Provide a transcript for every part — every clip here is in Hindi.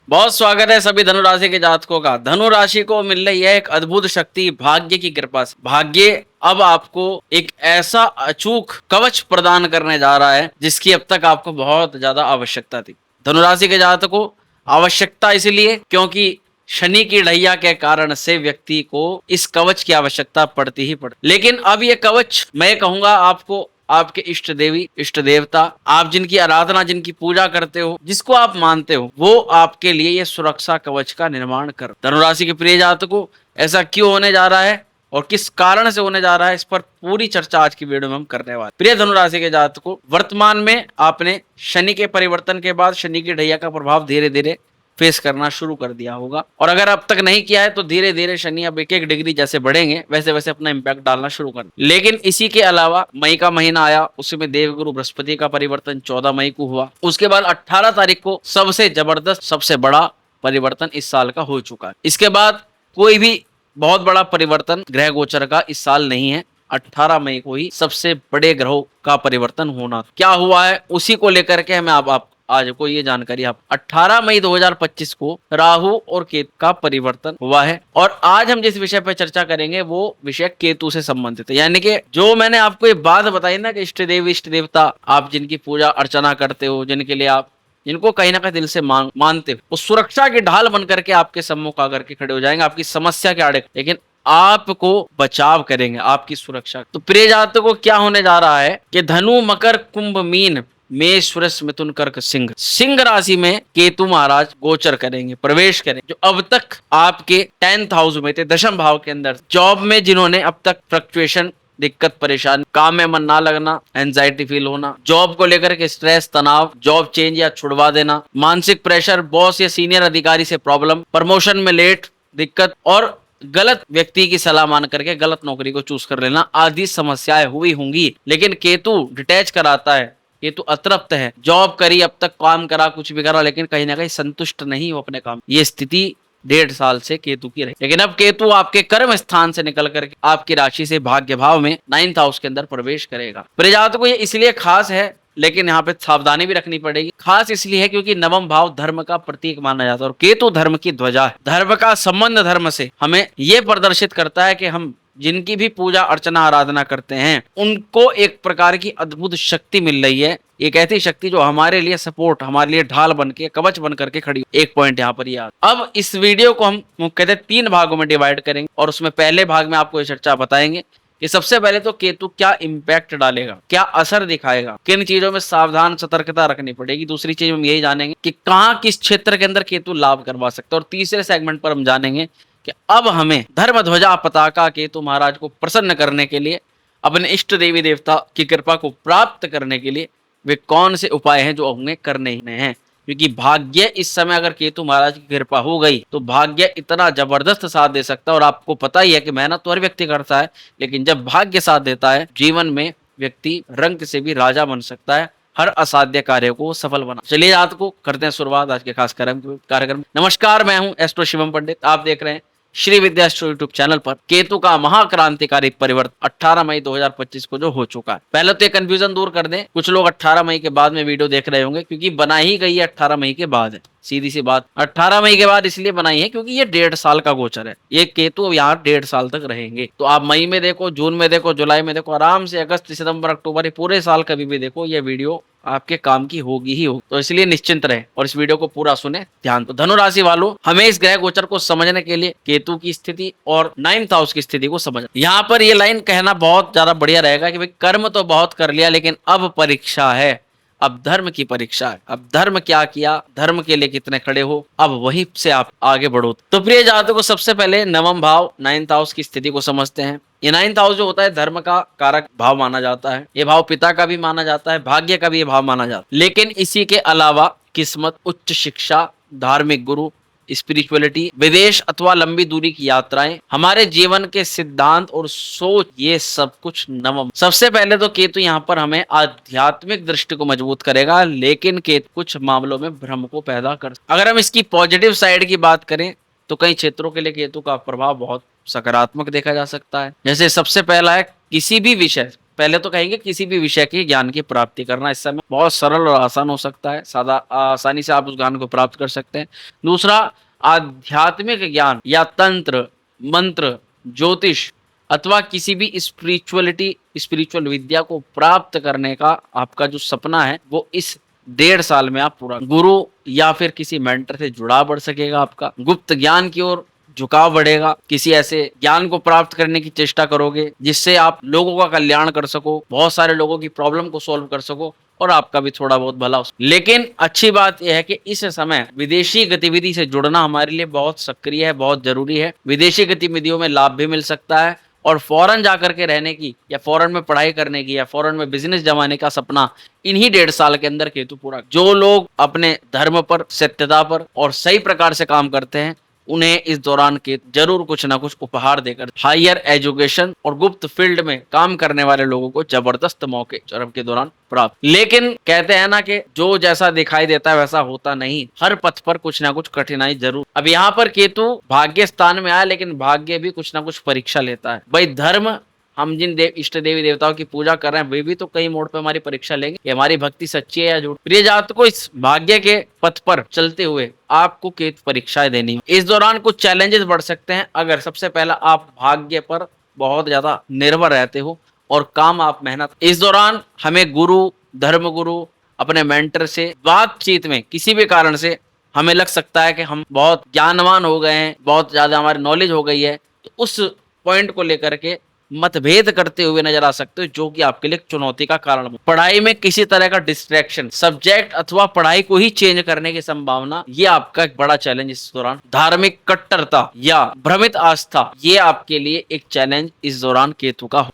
बहुत स्वागत है सभी धनु राशि के जातकों का। धनु राशि को मिल रही है एक अद्भुत शक्ति भाग्य की कृपा से। भाग्य अब आपको एक ऐसा अचूक कवच प्रदान करने जा रहा है जिसकी अब तक आपको बहुत ज्यादा आवश्यकता थी। धनु राशि के जातकों, आवश्यकता इसलिए क्योंकि शनि की ढैया के कारण से व्यक्ति को इस कवच की आवश्यकता पड़ती ही पड़ती। लेकिन अब ये कवच मैं कहूंगा आपको आपके इष्ट देवी इष्ट देवता, आप जिनकी आराधना जिनकी पूजा करते हो, जिसको आप मानते हो, वो आपके लिए ये सुरक्षा कवच का निर्माण कर। धनुराशि के प्रिय जातकों, ऐसा क्यों होने जा रहा है और किस कारण से होने जा रहा है, इस पर पूरी चर्चा आज की वीडियो में हम करने वाले। प्रिय धनुराशि के जातकों, वर्तमान में आपने शनि के परिवर्तन के बाद शनि की ढैया का प्रभाव धीरे धीरे फेस करना शुरू कर दिया होगा, और अगर अब तक नहीं किया है तो धीरे धीरे शनि अब एक एक डिग्री जैसे बढ़ेंगे वैसे वैसे अपना इंपैक्ट डालना शुरू कर। लेकिन इसी के अलावा मई का महीना आया, उसमें देवगुरु बृहस्पति का परिवर्तन 14 मई को हुआ। उसके बाद 18 तारीख को सबसे जबरदस्त सबसे बड़ा परिवर्तन इस साल का हो चुका है। इसके बाद कोई भी बहुत बड़ा परिवर्तन ग्रह गोचर का इस साल नहीं है। 18 मई को ही सबसे बड़े ग्रहों का परिवर्तन होना। क्या हुआ है उसी को लेकर के हमें आप आज को ये जानकारी। आप 18 मई 2025 को राहु और केतु का परिवर्तन हुआ है, और आज हम जिस विषय पर चर्चा करेंगे वो विषय केतु से संबंधित है। यानी कि जो मैंने आपको ये बात बताई ना कि इष्ट देवी इष्ट देवता आप जिनकी पूजा अर्चना करते हो, जिनके लिए आप जिनको कहीं ना कहीं दिल से मानते हो, वो सुरक्षा की ढाल बन करके आपके सम्मुख आकर के खड़े हो जाएंगे, आपकी समस्या के आड़े, लेकिन आपको बचाव करेंगे, आपकी सुरक्षा। तो प्रिय जातकों को क्या होने जा रहा है कि धनु मकर कुंभ मीन मेष वृष मिथुन कर्क सिंह, सिंह राशि में केतु महाराज गोचर करेंगे, प्रवेश करेंगे। जो अब तक आपके 10th हाउस में थे, दशम भाव के अंदर, जॉब में जिन्होंने अब तक फ्लक्चुएशन, दिक्कत परेशानी, काम में मन ना लगना, एंजाइटी फील होना, जॉब को लेकर के स्ट्रेस तनाव, जॉब चेंज या छुड़वा देना, मानसिक प्रेशर, बॉस या सीनियर अधिकारी से प्रॉब्लम, प्रमोशन में लेट, दिक्कत, और गलत व्यक्ति की सलाह मान करके गलत नौकरी को चूज कर लेना आदि समस्याएं हुई होंगी। लेकिन केतु डिटैच कराता है, केतु अतृप्त है। जॉब करी, अब तक काम करा, कुछ भी करा, लेकिन कहीं ना कहीं संतुष्ट नहीं हो अपने काम। ये स्थिति 1.5 साल से केतु की रही। लेकिन अब केतु आपके कर्म स्थान से निकल करके आपकी राशि से भाग्य भाव में 9th हाउस के अंदर प्रवेश करेगा। प्रजात को ये इसलिए खास है, लेकिन यहाँ पे सावधानी भी रखनी पड़ेगी। खास इसलिए है क्योंकि नवम भाव धर्म का प्रतीक माना जाता है, और केतु धर्म की ध्वजा है। धर्म का संबंध धर्म से हमें यह प्रदर्शित करता है कि हम जिनकी भी पूजा अर्चना आराधना करते हैं उनको एक प्रकार की अद्भुत शक्ति मिल रही है। एक ऐसी शक्ति जो हमारे लिए सपोर्ट, हमारे लिए ढाल बन के, कवच बन करके खड़ी। एक पॉइंट यहाँ पर याद। अब इस वीडियो को हम मुख्यतः 3 भागों में डिवाइड करेंगे, और उसमें पहले भाग में आपको ये चर्चा बताएंगे कि सबसे पहले तो केतु क्या इंपैक्ट डालेगा, क्या असर दिखाएगा, किन चीजों में सावधान सतर्कता रखनी पड़ेगी। दूसरी चीज हम यही जानेंगे कि कहाँ किस क्षेत्र के अंदर केतु लाभ करवा सकता है, और तीसरे सेगमेंट पर हम जानेंगे कि अब हमें धर्म ध्वजा पताका केतु महाराज को प्रसन्न करने के लिए, अपने इष्ट देवी देवता की कृपा को प्राप्त करने के लिए वे कौन से उपाय हैं जो हमें करने ही हैं। क्योंकि भाग्य इस समय अगर केतु महाराज की कृपा हो गई तो भाग्य इतना जबरदस्त साथ दे सकता है। और आपको पता ही है कि मेहनत तो हर व्यक्ति करता है, लेकिन जब भाग्य साथ देता है जीवन में व्यक्ति रंग से भी राजा बन सकता है, हर असाध्य कार्य को सफल बना। चलिए आज को करते हैं शुरुआत आज के खास कार्यक्रम। नमस्कार, मैं हूं एस्ट्रो शिवम पंडित। आप देख रहे हैं श्री विद्या एस्ट्रो यूट्यूब चैनल पर केतु का महाक्रांतिकारी परिवर्तन 18 मई 2025 को जो हो चुका है। पहले तो ये कंफ्यूजन दूर कर दें, कुछ लोग 18 मई के बाद में वीडियो देख रहे होंगे, क्योंकि बना ही गई है 18 मई के बाद है। सीधी सी बात, 18 मई के बाद इसलिए बनाई है क्योंकि ये 1.5 साल का गोचर है। ये केतु यहाँ 1.5 साल तक रहेंगे। तो आप मई में देखो, जून में देखो, जुलाई में देखो, आराम से अगस्त सितंबर अक्टूबर, पूरे साल कभी भी देखो, ये वीडियो आपके काम की होगी ही होगी। तो इसलिए निश्चिंत रहे और इस वीडियो को पूरा सुने ध्यान। तो धनु राशि वालों, हमें इस ग्रह गोचर को समझने के लिए केतु की स्थिति और 9th हाउस की स्थिति को समझ। यहाँ पर ये लाइन कहना बहुत ज्यादा बढ़िया रहेगा कि भाई कर्म तो बहुत कर लिया, लेकिन अब परीक्षा है, अब धर्म की परीक्षा है। अब धर्म क्या किया, धर्म के लिए कितने खड़े हो, अब वहीं से आप आगे बढ़ो। तो प्रिय जातकों को सबसे पहले नवम भाव 9th हाउस की स्थिति को समझते हैं। ये 9th हाउस जो होता है धर्म का कारक भाव माना जाता है। ये भाव पिता का भी माना जाता है, भाग्य का भी ये भाव माना जाता है। लेकिन इसी के अलावा किस्मत, उच्च शिक्षा, धार्मिक गुरु, स्पिरिचुअलिटी, विदेश अथवा लंबी दूरी की यात्राएं, हमारे जीवन के सिद्धांत और सोच, ये सब कुछ नवम। सबसे पहले तो केतु यहाँ पर हमें आध्यात्मिक दृष्टि को मजबूत करेगा, लेकिन केतु कुछ मामलों में भ्रम को पैदा कर। अगर हम इसकी पॉजिटिव साइड की बात करें तो कई क्षेत्रों के लिए केतु का प्रभाव बहुत सकारात्मक देखा जा सकता है। जैसे सबसे पहला है किसी भी विषय, पहले तो कहेंगे किसी भी विषय के ज्ञान की प्राप्ति करना इस समय बहुत सरल और आसान हो सकता है, सादा आसानी से आप उस ज्ञान को प्राप्त कर सकते हैं। दूसरा, आध्यात्मिक ज्ञान या तंत्र, मंत्र, ज्योतिष अथवा किसी भी स्पिरिचुअल विद्या को प्राप्त करने का आपका जो सपना है वो इस 1.5 साल में आप पूरा, गुरु या फिर किसी मेंटर से जुड़ा बढ़ सकेगा, आपका गुप्त ज्ञान की ओर झुकाव बढ़ेगा, किसी ऐसे ज्ञान को प्राप्त करने की चेष्टा करोगे जिससे आप लोगों का कल्याण कर सको, बहुत सारे लोगों की प्रॉब्लम को सॉल्व कर सको और आपका भी थोड़ा बहुत भला हो। लेकिन अच्छी बात यह है कि इस समय विदेशी गतिविधि से जुड़ना हमारे लिए बहुत सक्रिय है, बहुत जरूरी है। विदेशी गतिविधियों में लाभ भी मिल सकता है और फॉरेन जाकर के रहने की या फॉरेन में पढ़ाई करने की या फॉरेन में बिजनेस जमाने का सपना इन्हीं 1.5 साल के अंदर केतु पूरा। जो लोग अपने धर्म पर, सत्यता पर और सही प्रकार से काम करते हैं उन्हें इस दौरान के जरूर कुछ ना कुछ उपहार देकर हायर एजुकेशन और गुप्त फील्ड में काम करने वाले लोगों को जबरदस्त मौके चरम के दौरान प्राप्त। लेकिन कहते हैं ना कि जो जैसा दिखाई देता है वैसा होता नहीं, हर पथ पर कुछ ना कुछ कठिनाई जरूर। अब यहाँ पर केतु भाग्य स्थान में आया, लेकिन भाग्य भी कुछ ना कुछ परीक्षा लेता है। भाई धर्म, हम जिन इष्ट देवी देवताओं की पूजा कर रहे हैं वे भी तो कई मोड़ पे हमारी परीक्षा लेंगे कि हमारी भक्ति सच्ची है या झूठ। प्रिय जातकों, इस भाग्य के पथ पर चलते हुए आपको केतु परीक्षाएं देनी है। इस दौरान कुछ चैलेंजेस बढ़ सकते हैं। अगर सबसे पहला आप भाग्य पर बहुत ज्यादा निर्भर रहते हो और काम आप मेहनत, इस दौरान हमें गुरु, धर्म गुरु, अपने मेंटर से बातचीत में किसी भी कारण से हमें लग सकता है कि हम बहुत ज्ञानवान हो गए हैं, बहुत ज्यादा हमारी नॉलेज हो गई है, तो उस पॉइंट को लेकर के मतभेद करते हुए नजर आ सकते हो, जो कि आपके लिए चुनौती का कारण है। पढ़ाई में किसी तरह का डिस्ट्रैक्शन, सब्जेक्ट अथवा पढ़ाई को ही चेंज करने की संभावना, ये आपका एक बड़ा चैलेंज इस दौरान। धार्मिक कट्टरता या भ्रमित आस्था, ये आपके लिए एक चैलेंज इस दौरान केतु का हो।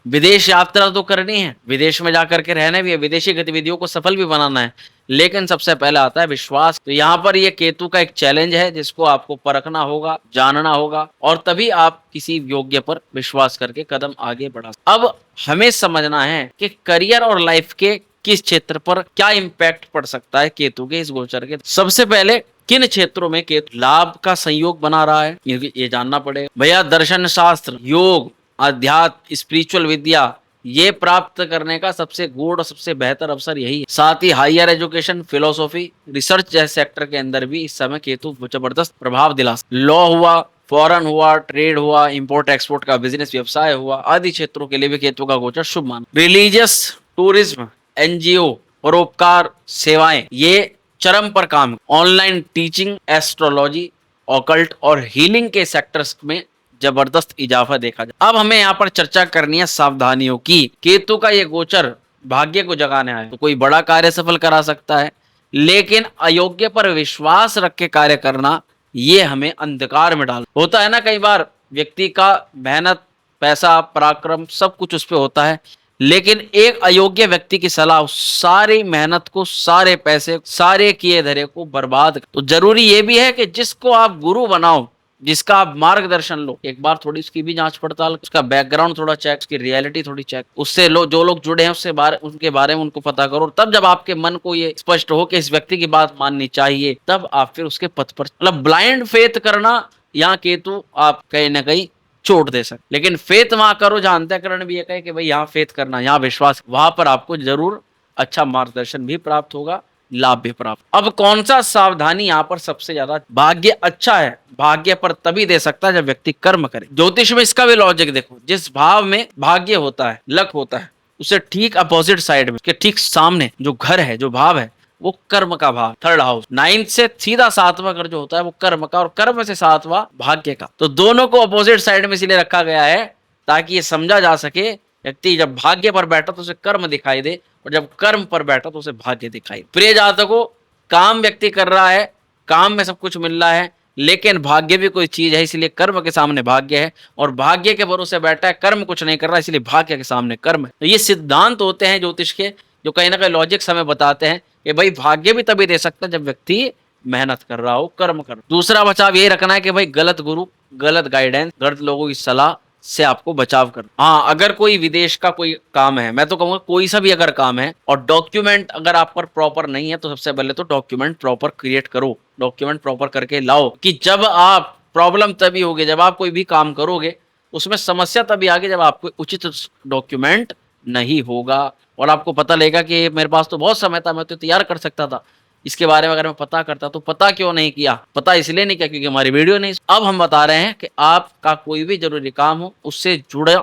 विदेश यात्रा तो करनी है, विदेश में जाकर के रहना भी है, विदेशी गतिविधियों को सफल भी बनाना है, लेकिन सबसे पहले आता है विश्वास। तो यहाँ पर ये केतु का एक चैलेंज है जिसको आपको परखना होगा, जानना होगा और तभी आप किसी योग्य पर विश्वास करके कदम आगे बढ़ा। अब हमें समझना है कि करियर और लाइफ के किस क्षेत्र पर क्या इम्पैक्ट पड़ सकता है केतु के इस गोचर के। सबसे पहले किन क्षेत्रों में केतु लाभ का संयोग बना रहा है ये जानना पड़ेगा। भैया दर्शन शास्त्र, योग, अध्यात्म, स्पिरिचुअल विद्या, ये प्राप्त करने का सबसे गूढ़ और सबसे बेहतर अवसर यही है। साथ ही हायर एजुकेशन, फिलोसॉफी, रिसर्च जैसे सेक्टर के अंदर भी इस समय केतु जबरदस्त प्रभाव दिला। लॉ हुआ, फॉरेन हुआ, ट्रेड हुआ, इंपोर्ट एक्सपोर्ट का बिजनेस व्यवसाय हुआ, आदि क्षेत्रों के लिए भी केतु का गोचर शुभ मान। रिलीजियस, टूरिज्म, एनजीओ, परोपकार सेवाएं, ये चरम पर काम। ऑनलाइन टीचिंग, एस्ट्रोलॉजी, ऑकल्ट और हीलिंग के सेक्टर्स में जबरदस्त इजाफा देखा जाए। अब हमें यहाँ पर चर्चा करनी है सावधानियों की। केतु का ये गोचर भाग्य को जगाने आए तो कोई बड़ा कार्य सफल करा सकता है, लेकिन अयोग्य पर विश्वास रख के कार्य करना ये हमें अंधकार में डाल। होता है ना, कई बार व्यक्ति का मेहनत, पैसा, पराक्रम सब कुछ उस पर होता है, लेकिन एक अयोग्य व्यक्ति की सलाह सारी मेहनत को, सारे पैसे, सारे किए धरे को बर्बाद। तो जरूरी ये भी है कि जिसको आप गुरु बनाओ, जिसका आप मार्गदर्शन लो, एक बार थोड़ी उसकी भी जांच पड़ताल, उसका बैकग्राउंड थोड़ा चेक, उसकी रियलिटी थोड़ी चेक, उससे जो लोग जुड़े हैं उनके बारे में उनको पता करो। तब जब आपके मन को ये स्पष्ट हो कि इस व्यक्ति की बात माननी चाहिए, तब आप फिर उसके पथ पर। मतलब ब्लाइंड फेथ करना, यहाँ केतु आप कहीं ना कहीं चोट दे सकते। लेकिन फेथ वहां करो जहां अंतःकरण भी ये कहे कि भाई यहाँ फेथ करना, यहाँ विश्वास, वहां पर आपको जरूर अच्छा मार्गदर्शन भी प्राप्त होगा, लाभ भी प्राप्त। अब कौन सा सावधानी यहाँ पर सबसे ज्यादा। भाग्य अच्छा है, भाग्य पर तभी दे सकता है जब व्यक्ति कर्म करे। ज्योतिष में इसका भी लॉजिक देखो, जिस भाव में भाग्य होता है, लक होता है, उसे ठीक अपोजिट साइड में, उसके ठीक सामने जो घर है, जो भाव है, वो कर्म का भाव, थर्ड हाउस। 9 से सीधा 7वां घर जो होता है वो कर्म का, और कर्म से 7वां भाग्य का। तो दोनों को अपोजिट साइड में इसलिए रखा गया है ताकि ये समझा जा सके, व्यक्ति जब भाग्य पर बैठा तो उसे कर्म दिखाई दे, और जब कर्म पर बैठा तो उसे भाग्य दिखाई। प्रिय जातकों, काम व्यक्ति कर रहा है, काम में सब कुछ मिल रहा है, लेकिन भाग्य भी कोई चीज है, इसलिए कर्म के सामने भाग्य है, और भाग्य के भरोसे बैठा है, कर्म कुछ नहीं कर रहा, इसलिए भाग्य के सामने कर्म है। तो ये सिद्धांत होते हैं ज्योतिष के, जो कहीं ना कहीं लॉजिक्स हमें बताते हैं कि भाई भाग्य भी तभी दे सकता है जब व्यक्ति मेहनत कर रहा हो, कर्म कर। दूसरा बचाव यही रखना है कि भाई गलत गुरु, गलत गाइडेंस, गलत लोगों की सलाह से आपको बचाव कर। हाँ, अगर कोई विदेश का कोई काम है, मैं तो कहूंगा कोई सा भी अगर काम है, और डॉक्यूमेंट अगर आप पर प्रॉपर नहीं है, तो सबसे पहले तो डॉक्यूमेंट प्रॉपर क्रिएट करो, डॉक्यूमेंट प्रॉपर करके लाओ। कि जब आप, प्रॉब्लम तभी होगी जब आप कोई भी काम करोगे, उसमें समस्या तभी आगे जब आपको उचित डॉक्यूमेंट नहीं होगा। और आपको पता लगेगा कि मेरे पास तो बहुत समय था, मैं तो तैयार कर सकता था इसके बारे में, अगर मैं पता करता तो। पता क्यों नहीं किया? पता इसलिए नहीं किया क्योंकि हमारी वीडियो नहीं। अब हम बता रहे हैं कि आपका कोई भी जरूरी काम हो, उससे जुड़ा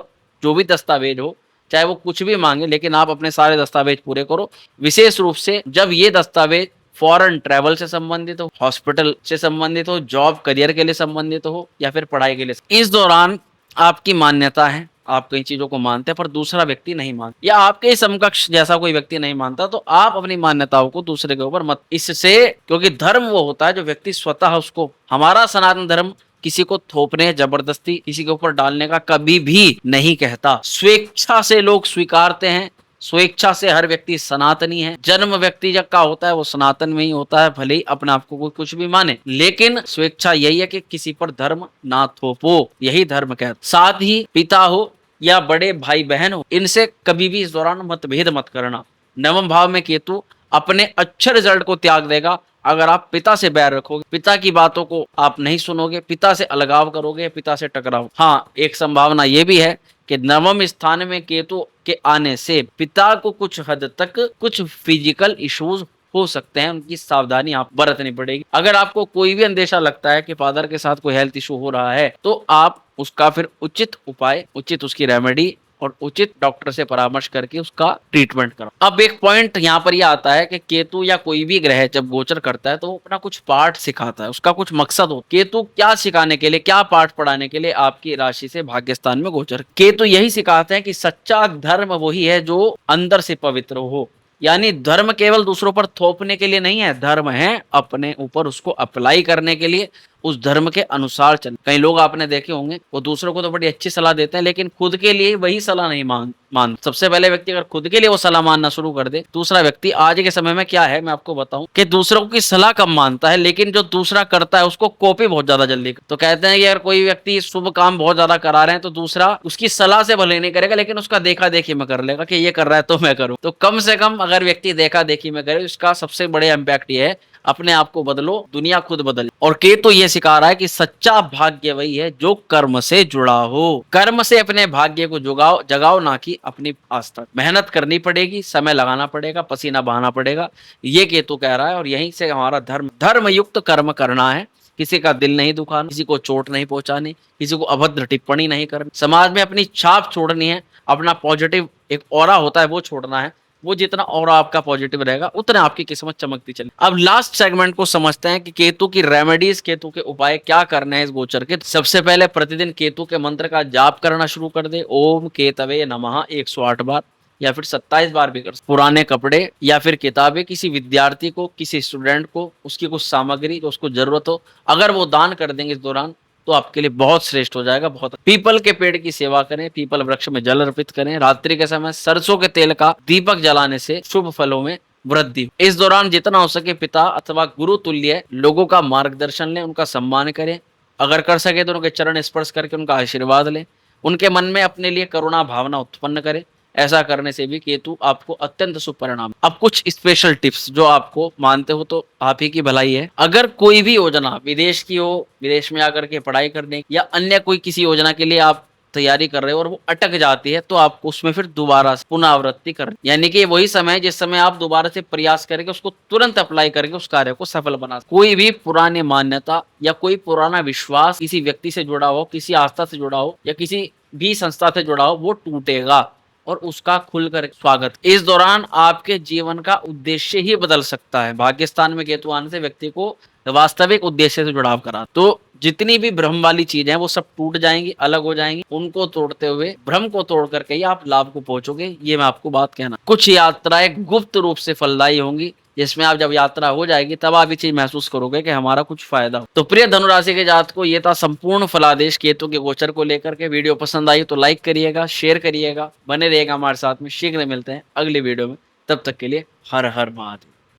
जो भी दस्तावेज हो, चाहे वो कुछ भी मांगे, लेकिन आप अपने सारे दस्तावेज पूरे करो। विशेष रूप से जब ये दस्तावेज फॉरेन ट्रैवल से संबंधित हो, हॉस्पिटल से संबंधित हो, जॉब करियर के लिए संबंधित हो, या फिर पढ़ाई के लिए। इस दौरान आपकी मान्यता है, आप कई चीजों को मानते हैं पर दूसरा व्यक्ति नहीं मानता, या आपके समकक्ष जैसा कोई व्यक्ति नहीं मानता, तो आप अपनी मान्यताओं को दूसरे के ऊपर मत। इससे, क्योंकि धर्म वो होता है जो व्यक्ति स्वतः उसको, हमारा सनातन धर्म किसी को थोपने, जबरदस्ती किसी के ऊपर डालने का कभी भी नहीं कहता। स्वेच्छा से लोग स्वीकारते हैं, स्वेच्छा से हर व्यक्ति सनातनी है। जन्म व्यक्ति जब का होता है वो सनातन में ही होता है, भले ही अपने आप को कोई कुछ भी माने, लेकिन स्वेच्छा यही है कि किसी पर धर्म ना थोपो, यही धर्म कहता। साथ ही पिता हो या बड़े भाई बहन हो, इनसे कभी भी इस दौरान मतभेद मत करना। नवम भाव में केतु अपने अच्छे रिजल्ट को त्याग देगा अगर आप पिता से बैर रखोगे, पिता की बातों को आप नहीं सुनोगे, पिता से अलगाव करोगे, पिता से टकराओ। हाँ, एक संभावना ये भी है कि नवम स्थान में केतु के आने से पिता को कुछ हद तक कुछ फिजिकल इश्यूज हो सकते हैं, उनकी सावधानी आप बरतनी पड़ेगी। अगर आपको कोई भी अंदेशा लगता है कि फादर के साथ कोई हेल्थ इशू हो रहा है, तो आप उसका फिर उचित उपाय, उचित उसकी रेमेडी और उचित डॉक्टर से परामर्श करके उसका ट्रीटमेंट करो। अब एक पॉइंट यहाँ पर यह आता है कि केतु या कोई भी ग्रह जब गोचर करता है तो वो अपना कुछ पाठ सिखाता है, उसका कुछ मकसद हो। केतु क्या सिखाने के लिए, क्या पाठ पढ़ाने के लिए आपकी राशि से भाग्यस्थान में गोचर? केतु यही सिखाते हैं कि सच्चा धर्म वही है जो अंदर से पवित्र हो। यानी धर्म केवल दूसरों पर थोपने के लिए नहीं है, धर्म है अपने ऊपर उसको अप्लाई करने के लिए, उस धर्म के अनुसार चल। कई लोग आपने देखे होंगे वो दूसरों को तो बड़ी अच्छी सलाह देते हैं, लेकिन खुद के लिए वही सलाह नहीं मान। सबसे पहले व्यक्ति अगर खुद के लिए वो सलाह मानना शुरू कर दे, दूसरा व्यक्ति, आज के समय में क्या है मैं आपको बताऊं कि दूसरों की सलाह कम मानता है, लेकिन जो दूसरा करता है उसको कॉपी बहुत ज्यादा जल्दी। तो कहते हैं कि अगर कोई व्यक्ति शुभ काम बहुत ज्यादा करा रहे हैं तो दूसरा उसकी सलाह से भले नहीं करेगा, लेकिन उसका देखा देखी में कर लेगा कि ये कर रहा है तो मैं करूं। तो कम से कम अगर व्यक्ति देखा देखी में करे, उसका सबसे बड़े इम्पैक्ट ये है, अपने आप को बदलो, दुनिया खुद बदल। और केतु ये सिखा रहा है कि सच्चा भाग्य वही है जो कर्म से जुड़ा हो। कर्म से अपने भाग्य को जगाओ ना कि अपनी आस्था। मेहनत करनी पड़ेगी, समय लगाना पड़ेगा, पसीना बहाना पड़ेगा, ये केतु कह रहा है। और यहीं से हमारा धर्म युक्त कर्म करना है। किसी का दिल नहीं दुखाना, किसी को चोट नहीं पहुंचानी, किसी को अभद्र टिप्पणी नहीं करनी, समाज में अपनी छाप छोड़नी है, अपना पॉजिटिव एक ऑरा होता है वो छोड़ना है। वो जितना और आपका पॉजिटिव रहेगा उतना आपकी किस्मत चमकती चले। अब लास्ट सेगमेंट को समझते हैं कि केतु की रेमेडीज, केतु के उपाय क्या करने हैं इस गोचर के। सबसे पहले प्रतिदिन केतु के मंत्र का जाप करना शुरू कर दे। ओम केतवे नमः 108 बार या फिर 27 बार भी कर। पुराने कपड़े या फिर किताबें किसी विद्यार्थी को, किसी स्टूडेंट को, उसकी कुछ सामग्री जो उसको जरूरत हो, अगर वो दान कर देंगे इस दौरान तो आपके लिए बहुत श्रेष्ठ हो जाएगा। बहुत पीपल के पेड़ की सेवा करें, पीपल वृक्ष में जल अर्पित करें। रात्रि के समय सरसों के तेल का दीपक जलाने से शुभ फलों में वृद्धि। इस दौरान जितना हो सके पिता अथवा गुरु तुल्य लोगों का मार्गदर्शन लें, उनका सम्मान करें। अगर कर सके तो उनके चरण स्पर्श करके उनका आशीर्वाद लें। उनके मन में अपने लिए करुणा भावना उत्पन्न करें। ऐसा करने से भी केतु आपको अत्यंत शुभ परिणाम। अब कुछ स्पेशल टिप्स जो आपको मानते हो तो आप ही की भलाई है। अगर कोई भी योजना विदेश की हो, विदेश में आकर के पढ़ाई करने या अन्य कोई किसी योजना के लिए आप तैयारी कर रहे हो और वो अटक जाती है, तो आपको उसमें फिर दोबारा पुनरावृत्ति करनी, यानी कि वही समय है जिस समय आप दोबारा से प्रयास करके उसको तुरंत अप्लाई करके उस कार्य को सफल बना। कोई भी पुरानी मान्यता या कोई पुराना विश्वास किसी व्यक्ति से जुड़ा हो, किसी आस्था से जुड़ा हो या किसी भी संस्था से जुड़ा हो, वो टूटेगा और उसका खुलकर स्वागत। इस दौरान आपके जीवन का उद्देश्य ही बदल सकता है। भाग्यस्थान में केतु आने से व्यक्ति को वास्तविक उद्देश्य से जुड़ाव करा, तो जितनी भी भ्रम वाली चीजें हैं वो सब टूट जाएंगी, अलग हो जाएंगी। उनको तोड़ते हुए, भ्रम को तोड़ करके ही आप लाभ को पहुंचोगे। ये मैं आपको बात कहना। कुछ यात्राएं गुप्त रूप से फलदायी होंगी, जिसमें आप जब यात्रा हो जाएगी तब आप ये चीज महसूस करोगे कि हमारा कुछ फायदा हो। तो प्रिय धनुराशि के जातकों को ये था संपूर्ण फलादेश केतु के गोचर को लेकर के। वीडियो पसंद आई तो लाइक करिएगा, शेयर करिएगा, बने रहेगा हमारे साथ में। शीघ्र मिलते हैं अगली वीडियो में, तब तक के लिए हर हर महादेव।